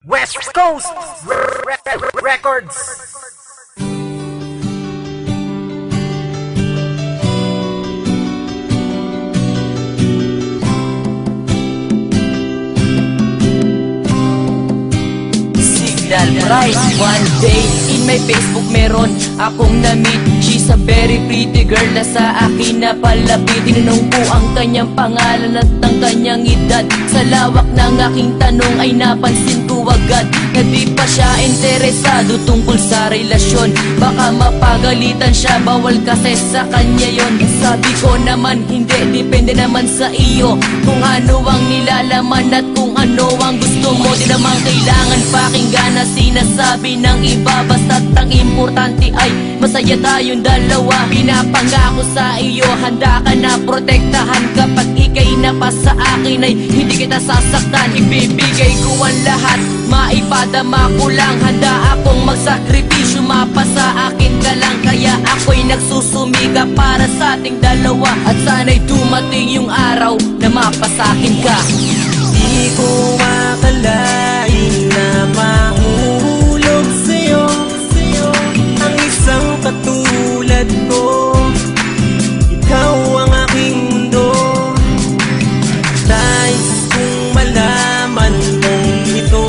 West Coast Records. Signal Bright. One day in my Facebook meron akong na-meet. She's a very pretty girl na sa akin napalapit. Tinanong ko ang kanyang pangalan at ang kanyang edad. Sa lawak ng aking tanong ay napansin ko agad na di pa siya interesado tungkol sa relasyon. Baka mapagalitan siya, bawal kasi sa kanya yon. Sabi ko naman hindi, depende naman sa iyo kung ano ang nilalaman at kung ano ang gusto mo. Di naman kailangan pakinggan na sinasabi ng iba, basta't ang importante ay masaya tayong dalawa. Pinapangako sa iyo, handa ka na protektahan kapag ika'y napas sa akin ay hindi kita sasaktan. Ibibigay ko ang lahat, maipadama ko lang. Handa akong magsakripisyo, mapa sa akin ka lang. Kaya ako'y nagsusumiga para sa ating dalawa. At sana'y dumating yung araw na mapasakin ka. Di ko akalain na mahulog sa'yo ang isang katulad ko. Ikaw ang aking mundo. Nais kong malaman kung ito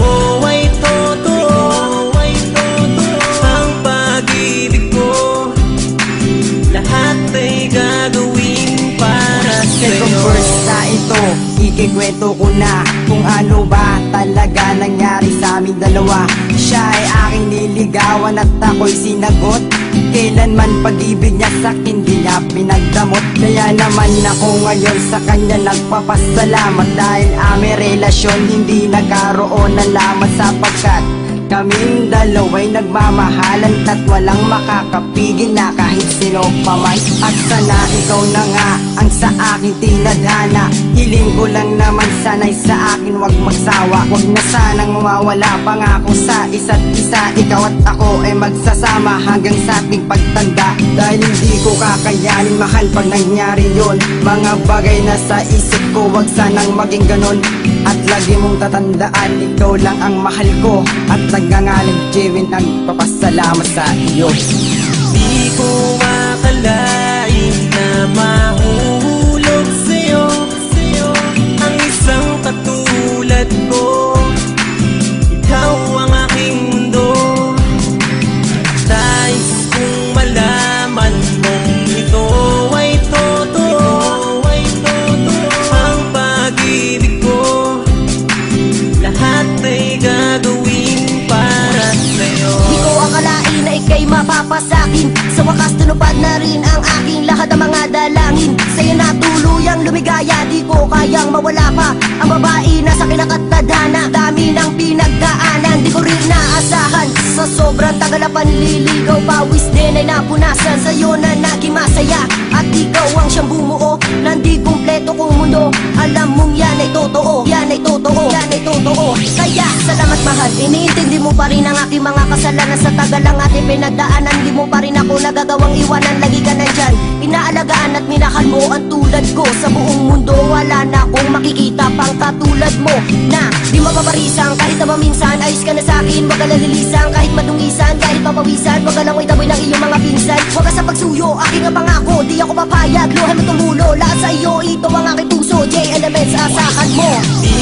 ay totoo. Ang pag-ibig ko, lahat ay gagawin para sa'yo. Second verse na ito, ikikwento ko na kung ano ba talaga nangyari sa aming dalawa. Siya ay aking niligawan at ako'y sinagot. Kailanman pag-ibig niya sa'kin di niya pinagdamot. Kaya naman ako ngayon sa kanya nagpapasalamat. Dahil aming relasyon hindi nagkaroon ng lamat, sapagkat kaming dalawa'y nagmamahalan at walang makakapigil na kahit sino pa man. At sana ikaw na nga ang sa akin tinadhana. Hiling ko lang naman sana'y sa akin wag magsawa. Wag na sanang mawawala pangako sa isa't isa. Ikaw at ako ay magsasama hanggang sa ating pagtanda. Dahil hindi ko kakayanin mahal pag nangyari yun. Mga bagay na sa isip ko wag sanang maging ganon. At lagi mong tatandaan ikaw lang ang mahal ko. At nagngangalang Jewin ang papasalamat sa iyo. Di ko akalain na mahulog sa'yo ang isang katulad ko. Ikaw ang aking mundo. Nais kong malaman kung ito ay totoo. Ang pag-ibig ko, lahat ay gagawin para sa'yo. Di ko akalain na ika'y mapapasakin. Sa wakas tunupad na rin ang aking lahat ng mga dalangin. Sa'yo na tuluyang lumigaya, di ko kayang mawala pa. Ang babae na sa kinakatadhana, dami ng pinagdaanan. Di ko rin naasahan, sa sobrang tagal na panliligaw, pawis din ay napunasan. Sa'yo na naging masaya, at ikaw ang siyang bumuo ng di kumpleto kong mundo. Alam mong yan ay totoo, yan ay totoo, yan ay totoo. Kaya salamat mahal, iniintindi mo pa rin ang aking mga kasalanan. Sa tagal ang ating pinagdaanan, di mo pa rin ako nagagawang iwanan. Lagi ka nandyan, inaalagaan at minahal mo ang tulad ko. Sa buong mundo wala na akong makikita pang katulad mo, na di mapaparisang kahit na maminsan. Ayos ka na sa'kin, wag ka lalilisan kahit madungisan, kahit mapawisan. Wag ka lang itaboy ng iyong mga pinsan. Wag ka sa pagsuyo, aking nga pangako, di ako papayag. Luhan mo tumulo, lahat sa iyo, ito ang aking puso. J Elements, asahan mo. Di